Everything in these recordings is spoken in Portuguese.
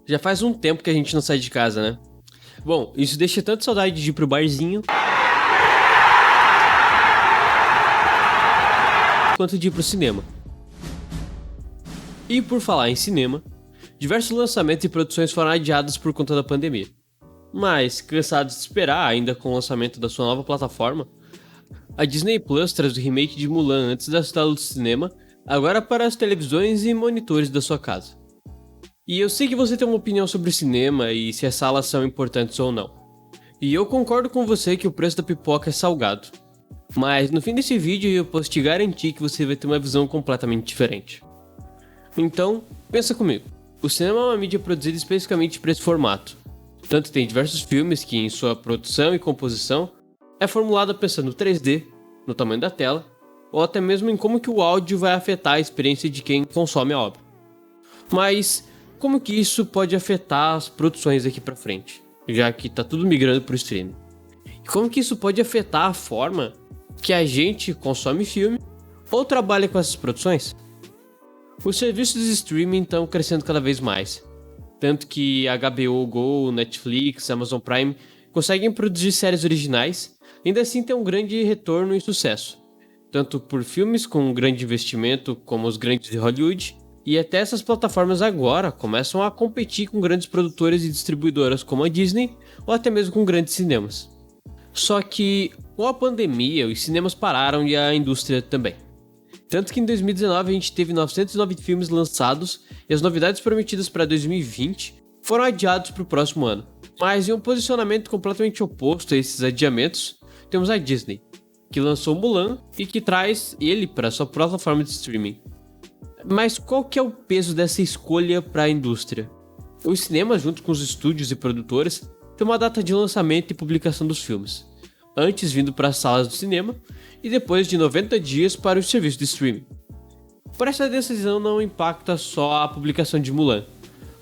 Já faz um tempo que a gente não sai de casa, né? Bom, isso deixa tanto saudade de ir pro barzinho quanto de ir pro cinema. E por falar em cinema, diversos lançamentos e produções foram adiados por conta da pandemia. Mas, cansados de esperar ainda com o lançamento da sua nova plataforma, a Disney Plus traz o remake de Mulan antes das telas do cinema, agora para as televisões e monitores da sua casa. E eu sei que você tem uma opinião sobre o cinema e se as salas são importantes ou não. E eu concordo com você que o preço da pipoca é salgado. Mas no fim desse vídeo eu posso te garantir que você vai ter uma visão completamente diferente. Então, pensa comigo. O cinema é uma mídia produzida especificamente para esse formato. Tanto tem diversos filmes que em sua produção e composição é formulada pensando no 3D, no tamanho da tela, ou até mesmo em como que o áudio vai afetar a experiência de quem consome a obra. Mas como que isso pode afetar as produções aqui pra frente, já que tá tudo migrando pro streaming? E como que isso pode afetar a forma que a gente consome filme ou trabalha com essas produções? Os serviços de streaming estão crescendo cada vez mais, tanto que HBO Go, Netflix, Amazon Prime conseguem produzir séries originais e ainda assim tem um grande retorno e sucesso, tanto por filmes com um grande investimento como os grandes de Hollywood, e até essas plataformas agora começam a competir com grandes produtoras e distribuidoras como a Disney ou até mesmo com grandes cinemas. Só que com a pandemia os cinemas pararam e a indústria também. Tanto que em 2019 a gente teve 909 filmes lançados e as novidades prometidas para 2020 foram adiados para o próximo ano. Mas em um posicionamento completamente oposto a esses adiamentos, temos a Disney, que lançou Mulan e que traz ele para sua plataforma de streaming. Mas qual que é o peso dessa escolha para a indústria? Os cinemas, junto com os estúdios e produtores, têm uma data de lançamento e publicação dos filmes, antes vindo para as salas do cinema e depois de 90 dias para os serviços de streaming. Por essa decisão não impacta só a publicação de Mulan,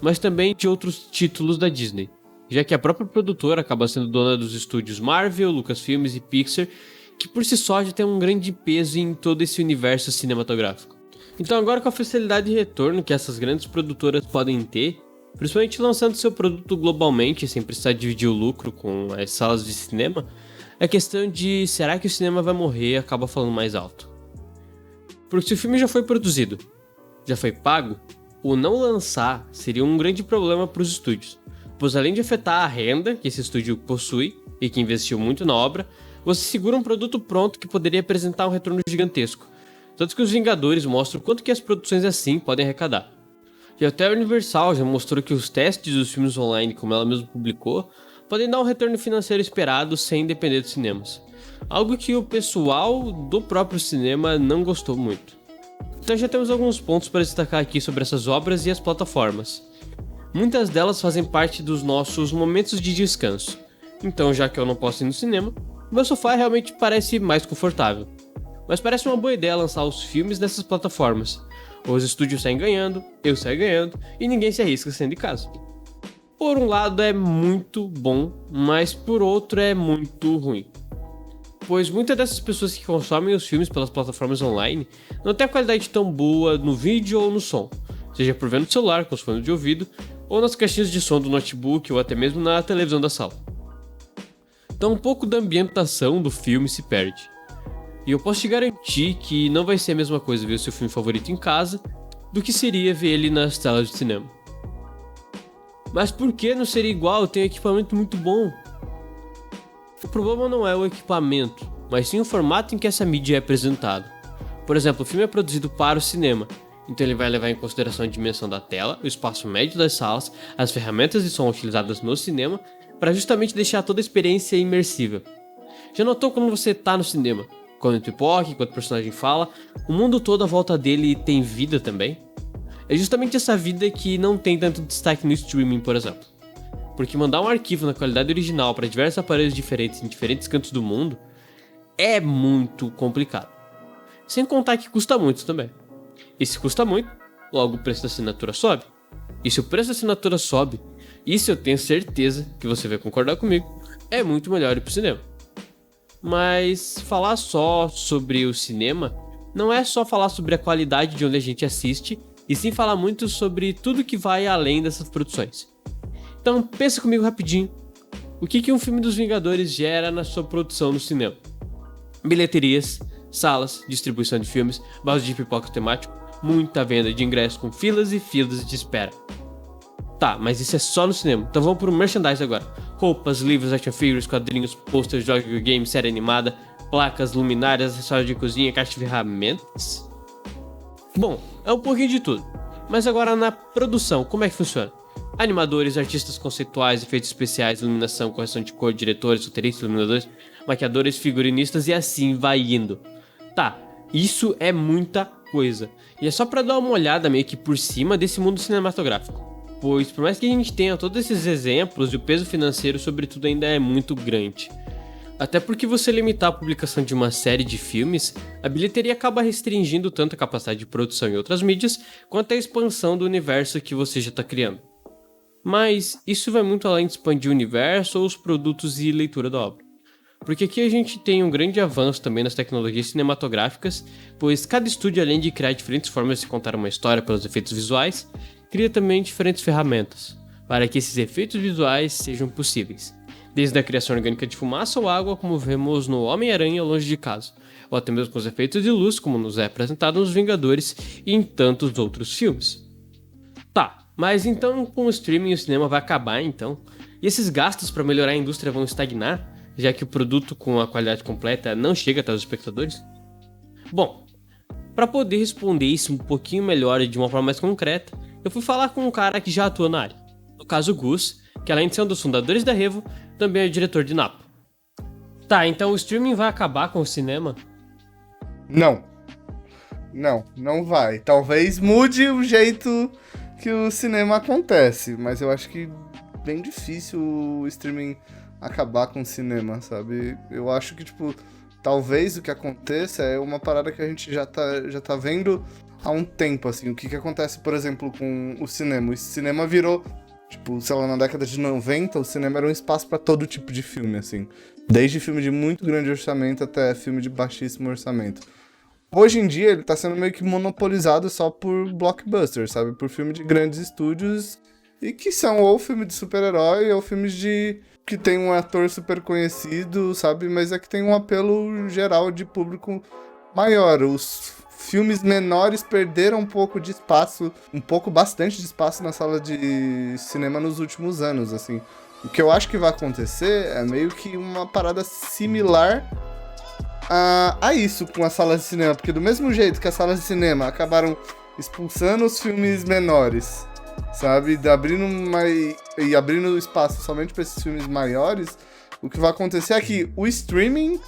mas também de outros títulos da Disney, já que a própria produtora acaba sendo dona dos estúdios Marvel, Lucasfilmes e Pixar, que por si só já tem um grande peso em todo esse universo cinematográfico. Então agora com a facilidade de retorno que essas grandes produtoras podem ter, principalmente lançando seu produto globalmente sem precisar dividir o lucro com as salas de cinema, a questão de será que o cinema vai morrer acaba falando mais alto. Porque se o filme já foi produzido, já foi pago, o não lançar seria um grande problema para os estúdios, pois além de afetar a renda que esse estúdio possui e que investiu muito na obra, você segura um produto pronto que poderia apresentar um retorno gigantesco. Tanto que os Vingadores mostram quanto que as produções assim podem arrecadar. E até a Universal já mostrou que os testes dos filmes online, como ela mesma publicou, podem dar um retorno financeiro esperado sem depender dos cinemas. Algo que o pessoal do próprio cinema não gostou muito. Então já temos alguns pontos para destacar aqui sobre essas obras e as plataformas. Muitas delas fazem parte dos nossos momentos de descanso. Então já que eu não posso ir no cinema, meu sofá realmente parece mais confortável. Mas parece uma boa ideia lançar os filmes nessas plataformas. Os estúdios saem ganhando, eu saio ganhando e ninguém se arrisca saindo de casa. Por um lado é muito bom, mas por outro é muito ruim. Pois muitas dessas pessoas que consomem os filmes pelas plataformas online não têm a qualidade tão boa no vídeo ou no som, seja por ver no celular com os fones de ouvido ou nas caixinhas de som do notebook ou até mesmo na televisão da sala. Então um pouco da ambientação do filme se perde. E eu posso te garantir que não vai ser a mesma coisa ver o seu filme favorito em casa do que seria ver ele nas telas de cinema. Mas por que não seria igual? Tem um equipamento muito bom. O problema não é o equipamento, mas sim o formato em que essa mídia é apresentada. Por exemplo, o filme é produzido para o cinema, então ele vai levar em consideração a dimensão da tela, o espaço médio das salas, as ferramentas de som utilizadas no cinema, para justamente deixar toda a experiência imersiva. Já notou quando você está no cinema? Quando pipoca, enquanto o personagem fala, o mundo todo à volta dele tem vida também? É justamente essa vida que não tem tanto destaque no streaming, por exemplo. Porque mandar um arquivo na qualidade original para diversos aparelhos diferentes em diferentes cantos do mundo é muito complicado. Sem contar que custa muito também. E se custa muito, logo o preço da assinatura sobe. E se o preço da assinatura sobe, isso eu tenho certeza que você vai concordar comigo, é muito melhor ir pro cinema. Mas falar só sobre o cinema não é só falar sobre a qualidade de onde a gente assiste, e sim falar muito sobre tudo que vai além dessas produções. Então pensa comigo rapidinho. O que um filme dos Vingadores gera na sua produção no cinema? Bilheterias, salas, distribuição de filmes, balde de pipoca temático, muita venda de ingressos com filas e filas de espera. Tá, mas isso é só no cinema. Então vamos pro merchandise agora. Roupas, livros, action figures, quadrinhos, posters, jogos de game, série animada, placas, luminárias, acessórios de cozinha, caixa de ferramentas. Bom, é um pouquinho de tudo. Mas agora na produção, como é que funciona? Animadores, artistas conceituais, efeitos especiais, iluminação, correção de cor, diretores, roteiristas, iluminadores, maquiadores, figurinistas e assim vai indo. Tá, isso é muita coisa. E é só pra dar uma olhada meio que por cima desse mundo cinematográfico. Pois por mais que a gente tenha todos esses exemplos, o peso financeiro sobretudo ainda é muito grande. Até porque você limitar a publicação de uma série de filmes, a bilheteria acaba restringindo tanto a capacidade de produção em outras mídias, quanto a expansão do universo que você já está criando. Mas isso vai muito além de expandir o universo ou os produtos e leitura da obra. Porque aqui a gente tem um grande avanço também nas tecnologias cinematográficas, pois cada estúdio, além de criar diferentes formas de contar uma história pelos efeitos visuais, cria também diferentes ferramentas, para que esses efeitos visuais sejam possíveis. Desde a criação orgânica de fumaça ou água, como vemos no Homem-Aranha Longe de Casa, ou até mesmo com os efeitos de luz, como nos é apresentado nos Vingadores e em tantos outros filmes. Tá, mas então com o streaming o cinema vai acabar então? E esses gastos para melhorar a indústria vão estagnar, já que o produto com a qualidade completa não chega até os espectadores? Bom, para poder responder isso um pouquinho melhor e de uma forma mais concreta, eu fui falar com um cara que já atua na área. No caso o Gus, que além de ser um dos fundadores da Revo, também é o diretor de Napo. Tá, então o streaming vai acabar com o cinema? Não vai. Talvez mude o jeito que o cinema acontece, mas eu acho que bem difícil o streaming acabar com o cinema, sabe? Eu acho que, talvez o que aconteça é uma parada que a gente já tá vendo há um tempo, assim. O que acontece, por exemplo, com o cinema? O cinema virou, sei lá, na década de 90, o cinema era um espaço pra todo tipo de filme, assim. Desde filme de muito grande orçamento até filme de baixíssimo orçamento. Hoje em dia, ele tá sendo meio que monopolizado só por blockbusters, sabe? Por filme de grandes estúdios e que são ou filme de super-herói ou filmes que tem um ator super conhecido, sabe? Mas é que tem um apelo geral de público maior. Os filmes menores perderam um pouco de espaço, bastante de espaço na sala de cinema nos últimos anos, assim. O que eu acho que vai acontecer é meio que uma parada similar a isso com as salas de cinema, porque do mesmo jeito que as salas de cinema acabaram expulsando os filmes menores, sabe, abrindo espaço somente para esses filmes maiores, o que vai acontecer é que o streaming,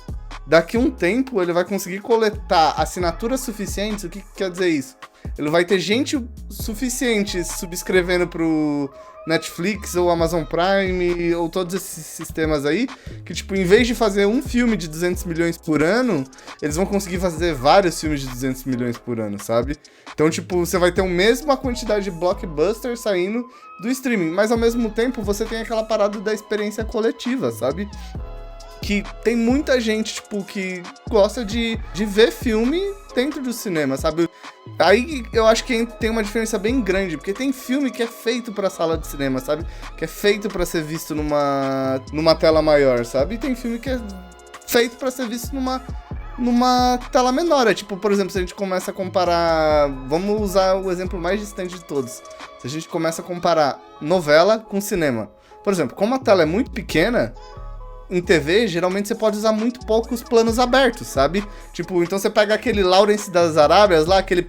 daqui a um tempo, ele vai conseguir coletar assinaturas suficientes. O que quer dizer isso? Ele vai ter gente suficiente subscrevendo pro Netflix ou Amazon Prime ou todos esses sistemas aí, que, em vez de fazer um filme de 200 milhões por ano, eles vão conseguir fazer vários filmes de 200 milhões por ano, sabe? Então, você vai ter a mesma quantidade de blockbusters saindo do streaming, mas ao mesmo tempo você tem aquela parada da experiência coletiva, sabe? Que tem muita gente, que gosta de ver filme dentro do cinema, sabe? Aí eu acho que tem uma diferença bem grande, porque tem filme que é feito pra sala de cinema, sabe? Que é feito pra ser visto numa tela maior, sabe? E tem filme que é feito pra ser visto numa tela menor. Por exemplo, se a gente começa a comparar... Vamos usar o exemplo mais distante de todos. Se a gente começa a comparar novela com cinema. Por exemplo, como a tela é muito pequena, em TV, geralmente você pode usar muito poucos planos abertos, sabe? Então você pega aquele Lawrence das Arábias lá, aquele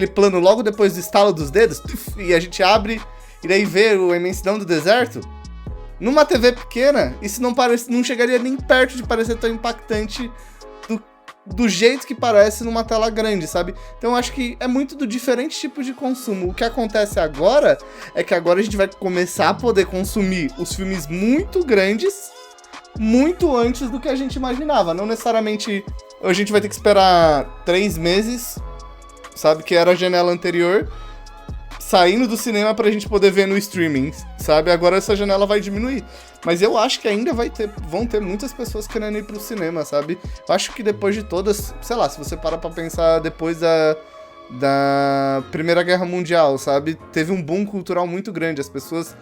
plano logo depois do estalo dos dedos, e a gente abre e daí vê a imensidão do deserto. Numa TV pequena, isso não chegaria nem perto de parecer tão impactante do jeito que parece numa tela grande, sabe? Então eu acho que é muito do diferente tipo de consumo. O que acontece agora é que agora a gente vai começar a poder consumir os filmes muito grandes muito antes do que a gente imaginava. Não necessariamente a gente vai ter que esperar 3 meses, sabe? Que era a janela anterior, saindo do cinema pra gente poder ver no streaming, sabe? Agora essa janela vai diminuir. Mas eu acho que ainda vão ter muitas pessoas querendo ir pro cinema, sabe? Eu acho que depois de todas, sei lá, se você parar pra pensar depois da Primeira Guerra Mundial, sabe? Teve um boom cultural muito grande, as pessoas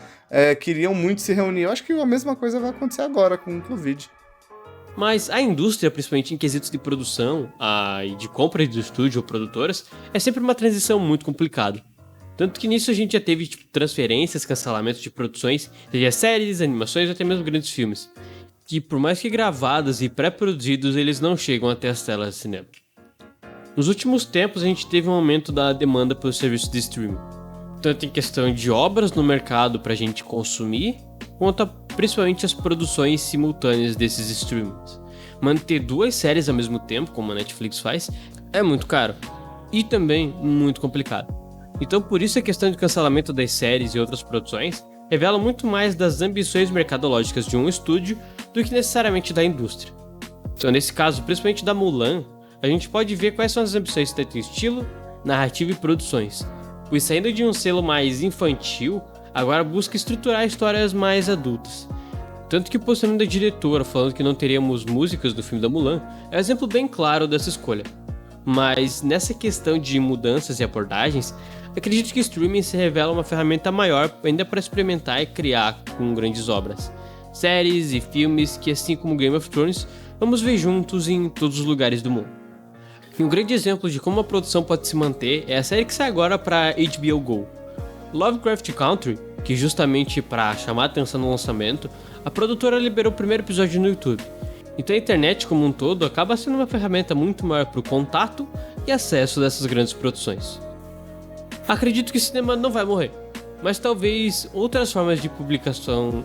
queriam muito se reunir. Eu acho que a mesma coisa vai acontecer agora com o Covid. Mas a indústria, principalmente em quesitos de produção e de compra de estúdio ou produtoras, é sempre uma transição muito complicada. Tanto que nisso a gente já teve transferências, cancelamentos de produções, seja séries, animações ou até mesmo grandes filmes, que por mais que gravados e pré-produzidos, eles não chegam até as telas de cinema. Nos últimos tempos a gente teve um aumento da demanda pelos serviços de streaming, tanto em questão de obras no mercado pra gente consumir, quanto principalmente as produções simultâneas desses streamings. Manter 2 séries ao mesmo tempo, como a Netflix faz, é muito caro e também muito complicado. Então por isso a questão de cancelamento das séries e outras produções revela muito mais das ambições mercadológicas de um estúdio do que necessariamente da indústria. Então nesse caso, principalmente da Mulan, a gente pode ver quais são as ambições tanto em estilo, narrativa e produções, pois saindo de um selo mais infantil, agora busca estruturar histórias mais adultas. Tanto que o posicionamento da diretora falando que não teríamos músicas do filme da Mulan é um exemplo bem claro dessa escolha. Mas nessa questão de mudanças e abordagens, acredito que o streaming se revela uma ferramenta maior ainda para experimentar e criar com grandes obras. Séries e filmes que, assim como Game of Thrones, vamos ver juntos em todos os lugares do mundo. E um grande exemplo de como a produção pode se manter é a série que sai agora para HBO Go. Lovecraft Country, que justamente para chamar a atenção no lançamento, a produtora liberou o primeiro episódio no YouTube. Então a internet como um todo acaba sendo uma ferramenta muito maior para o contato e acesso dessas grandes produções. Acredito que o cinema não vai morrer, mas talvez outras formas de publicação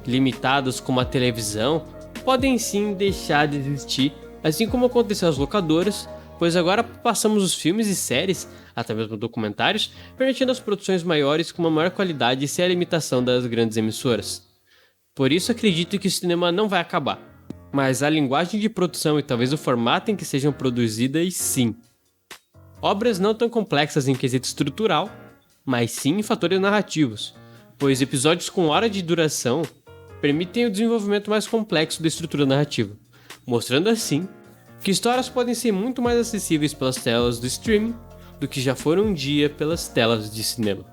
limitadas como a televisão podem sim deixar de existir, assim como aconteceu às locadoras, pois agora passamos os filmes e séries, até mesmo documentários, permitindo as produções maiores com uma maior qualidade sem a limitação das grandes emissoras. Por isso acredito que o cinema não vai acabar, mas a linguagem de produção e talvez o formato em que sejam produzidas, sim. Obras não tão complexas em quesito estrutural, mas sim em fatores narrativos, pois episódios com hora de duração permitem o desenvolvimento mais complexo da estrutura narrativa, mostrando assim que histórias podem ser muito mais acessíveis pelas telas do streaming do que já foram um dia pelas telas de cinema.